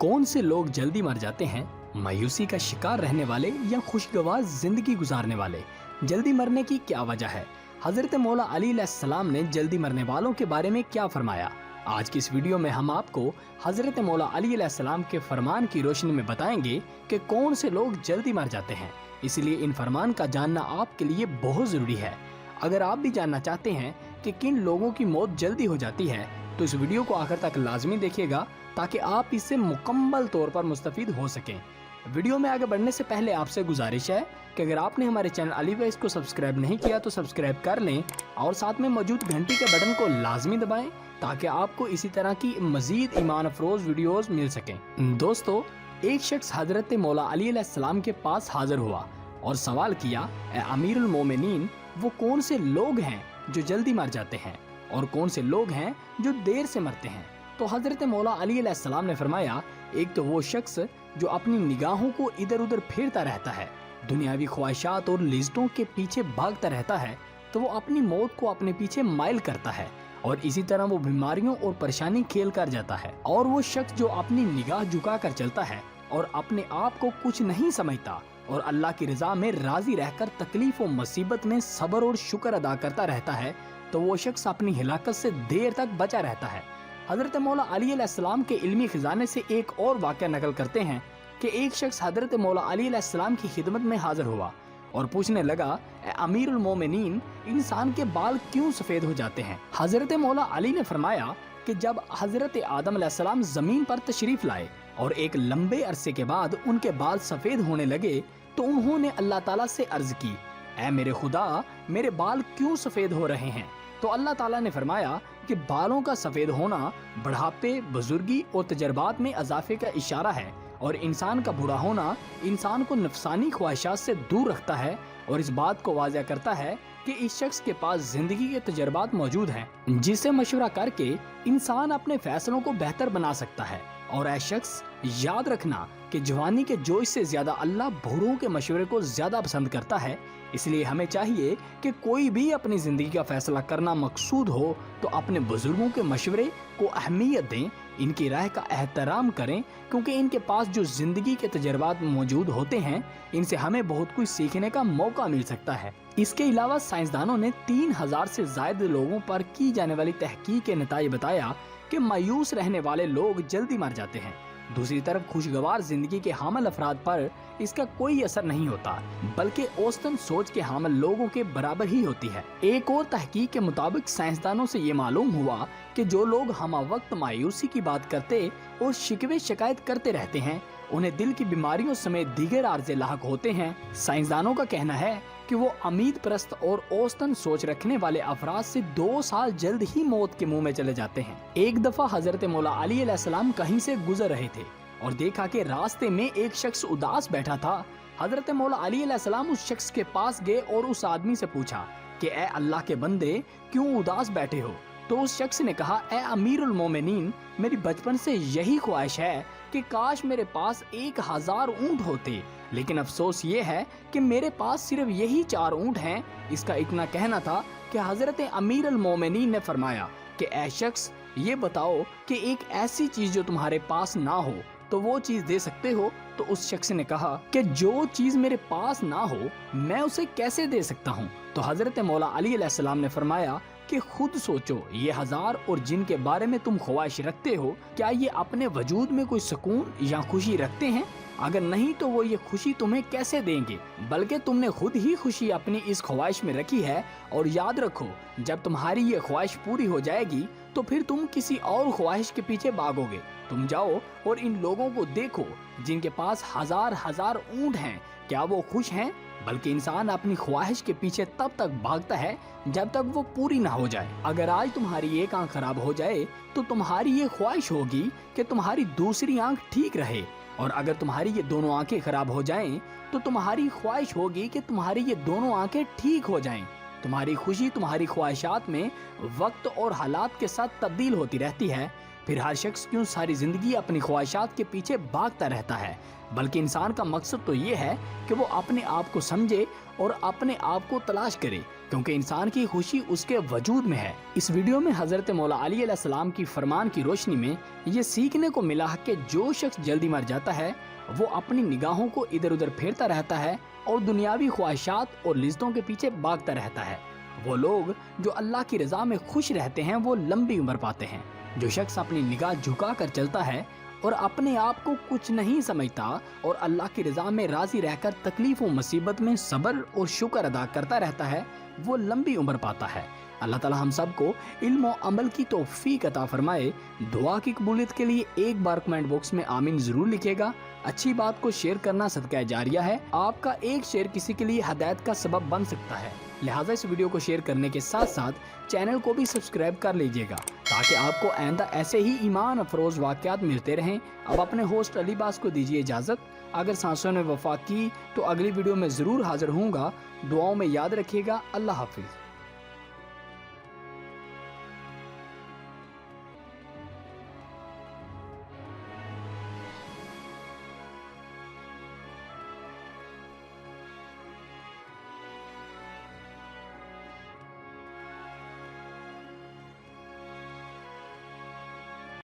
कौन से लोग जल्दी मर जाते हैं? मायूसी का शिकार रहने वाले या खुशगवार जिंदगी गुजारने वाले? जल्दी मरने की क्या वजह है? हजरत मौला अली अलैहिस्सलाम ने जल्दी मरने वालों के बारे में क्या फरमाया? आज की इस वीडियो में हम आपको हजरत मौला अली अलैहिस्सलाम के फरमान की रोशनी में बताएंगे कि कौन से लोग जल्दी मर जाते हैं। इसलिए इन फरमान का जानना आपके लिए बहुत जरूरी है। अगर आप भी जानना चाहते हैं कि किन लोगों की मौत जल्दी हो जाती है तो इस वीडियो को आखिर तक लाजमी देखिएगा ताकि आप इससे मुकम्मल तौर पर मुस्तफीद हो सकें। वीडियो में आगे बढ़ने से पहले आपसे गुजारिश है कि अगर आपने हमारे चैनल अली वॉइस को सब्सक्राइब नहीं किया तो सब्सक्राइब कर लें और साथ में मौजूद घंटी के बटन को लाजमी दबाएं ताकि आपको इसी तरह की मजीद ईमान अफरोज वीडियोस मिल सकें। दोस्तों, एक शख्स हजरत मौला अली अलैहिस्सलाम के पास हाजिर हुआ और सवाल किया, ए अमीरुल मोमिनीन, वो कौन से लोग हैं जो जल्दी मर जाते हैं और कौन से लोग हैं जो देर से मरते हैं? तो हजरत मौला अली अलैहिस्सलाम ने फरमाया, एक तो वो शख्स जो अपनी निगाहों को इधर उधर फेरता रहता है, दुनियावी ख्वाहिशात और लिज्जतों के पीछे भागता रहता है, तो वो अपनी मौत को अपने पीछे माइल करता है और इसी तरह वो बीमारियों और परेशानी खेल कर जाता है। और वो शख्स जो अपनी निगाह झुका कर चलता है और अपने आप को कुछ नहीं समझता और अल्लाह की रजा में राजी रहकर तकलीफ और मुसीबत में सब्र और शुक्र अदा करता रहता है, तो वो शख्स अपनी हिलाकत से देर तक बचा रहता है। हजरत मौला अली अलैहिस्सलाम के इल्मी खजाने से एक और वाक़या नकल करते हैं कि एक शख्स हजरत मौला अली अलैहिस्सलाम की खिदमत में हाजिर हुआ और पूछने लगा, ए अमीरुल मोमिनीन, इंसान के बाल क्यों सफेद हो जाते हैं? हजरत मौला अली ने फरमाया कि जब हजरत आदम अलैहिस्सलाम जमीन पर तशरीफ लाए और एक लंबे अरसे के बाद उनके बाल सफेद होने लगे तो उन्होंने अल्लाह ताला से अर्ज की, ऐ मेरे खुदा, मेरे बाल क्यों सफेद हो रहे हैं? तो अल्लाह ताला ने फरमाया कि बालों का सफेद होना बुढ़ापे, बुजुर्गी और तजर्बात में इजाफे का इशारा है और इंसान का बूढ़ा होना इंसान को नफसानी ख्वाहिशात से दूर रखता है और इस बात को वाज़ह करता है कि इस शख्स के पास जिंदगी के तजर्बात मौजूद हैं जिससे मशवरा करके इंसान अपने फैसलों को बेहतर बना सकता है। और ऐ शख्स, याद रखना कि जवानी के जोश से ज्यादा अल्लाह बूढ़ों के मशवरे को ज्यादा पसंद करता है। इसलिए हमें चाहिए कि कोई भी अपनी जिंदगी का फैसला करना मकसूद हो तो अपने बुजुर्गों के मशवरे को अहमियत दें, इनकी राय का एहतराम करें, क्योंकि इनके पास जो जिंदगी के तजर्बात मौजूद होते हैं इनसे हमें बहुत कुछ सीखने का मौका मिल सकता है। इसके अलावा साइंसदानों ने 3000 से ज्यादा लोगों पर की जाने वाली तहकीक के नतीजे बताया कि मायूस रहने वाले लोग जल्दी मर जाते हैं। दूसरी तरफ खुशगवार जिंदगी के हामिल अफराद पर इसका कोई असर नहीं होता, बल्कि औसतन सोच के हामिल लोगों के बराबर ही होती है। एक और तहकीक के मुताबिक साइंसदानों से ये मालूम हुआ कि जो लोग हम वक्त मायूसी की बात करते और शिकवे शिकायत करते रहते हैं उन्हें दिल की बीमारियों समेत दीगर आर्जे लाहक होते हैं। साइंसदानों का कहना है कि वो उम्मीद परस्त और औसतन सोच रखने वाले अफराद से 2 साल जल्द ही मौत के मुंह में चले जाते हैं। एक दफा हजरत मौला अली अलैहिस्सलाम कहीं से गुजर रहे थे और देखा कि रास्ते में एक शख्स उदास बैठा था। हजरत मौला अली अलैहिस्सलाम उस शख्स के पास गए और उस आदमी से पूछा कि ए अल्लाह के बंदे, क्यों उदास बैठे हो? तो उस शख्स ने कहा, ए अमीरुल मोमिनीन, मेरी बचपन से यही ख्वाहिश है कि काश मेरे पास 1000 ऊंट होते, लेकिन अफसोस ये है कि मेरे पास सिर्फ यही 4 ऊंट हैं। इसका इतना कहना था कि हजरत अमीरुल मोमिनीन ने फरमाया कि ए शख्स, ये बताओ कि एक ऐसी चीज जो तुम्हारे पास ना हो तो वो चीज दे सकते हो? तो उस शख्स ने कहा कि जो चीज मेरे पास ना हो मैं उसे कैसे दे सकता हूँ? तो हजरत मौला अली अलैहिस्सलाम ने फरमाया कि खुद सोचो, ये 1000 और जिनके बारे में तुम ख्वाहिश रखते हो, क्या ये अपने वजूद में कोई सुकून या खुशी रखते हैं? अगर नहीं तो वो ये खुशी तुम्हें कैसे देंगे? बल्कि तुमने खुद ही खुशी अपनी इस ख्वाहिश में रखी है। और याद रखो, जब तुम्हारी ये ख्वाहिश पूरी हो जाएगी तो फिर तुम किसी और ख्वाहिश के पीछे भागोगे। तुम जाओ और इन लोगों को देखो जिनके पास 1000 ऊंट हैं, क्या वो खुश हैं? बल्कि इंसान अपनी ख्वाहिश के पीछे तब तक भागता है जब तक वो पूरी ना हो जाए। अगर आज तुम्हारी एक आंख खराब हो जाए तो तुम्हारी ये ख्वाहिश होगी कि तुम्हारी दूसरी आंख ठीक रहे, और अगर तुम्हारी ये दोनों आंखें खराब हो जाएं तो तुम्हारी ख्वाहिश होगी कि तुम्हारी ये दोनों आंखें ठीक हो जाएं। तुम्हारी खुशी तुम्हारी ख्वाहिशात में वक्त और हालात के साथ तब्दील होती रहती है। फिर हर शख्स क्यों सारी जिंदगी अपनी ख्वाहिशात के पीछे भागता रहता है? बल्कि इंसान का मकसद तो ये है कि वो अपने आप को समझे और अपने आप को तलाश करे, क्योंकि इंसान की खुशी उसके वजूद में है। इस वीडियो में हजरत मौला अली अलैहिस्सलाम की फरमान की रोशनी में ये सीखने को मिला कि जो शख्स जल्दी मर जाता है वो अपनी निगाहों को इधर उधर फेरता रहता है और दुनियावी ख्वाहिशात और लिज्जतों के पीछे भागता रहता है। वो लोग जो अल्लाह की रजा में खुश रहते हैं वो लंबी उम्र पाते हैं। जो शख्स अपनी निगाह झुका कर चलता है और अपने आप को कुछ नहीं समझता और अल्लाह की रजा में राजी रहकर तकलीफ और मुसीबत में सब्र और शुक्र अदा करता रहता है वो लंबी उम्र पाता है। अल्लाह ताला हम सबको इल्म और अमल की तौफीक अता फरमाए। दुआ की कबूलियत के लिए एक बार कमेंट बॉक्स में आमीन जरूर लिखिएगा। अच्छी बात को शेयर करना सदका जारिया है। आपका एक शेयर किसी के लिए हदायत का सबब बन सकता है, लिहाजा इस वीडियो को शेयर करने के साथ साथ चैनल को भी सब्सक्राइब कर लीजिएगा ताकि आपको आइंदा ऐसे ही ईमान अफरोज वाक़यात मिलते रहें। अब अपने होस्ट अली बास को दीजिए इजाज़त। अगर सांसों ने वफा की तो अगली वीडियो में ज़रूर हाजिर होऊंगा। दुआओं में याद रखिएगा। अल्लाह हाफिज़।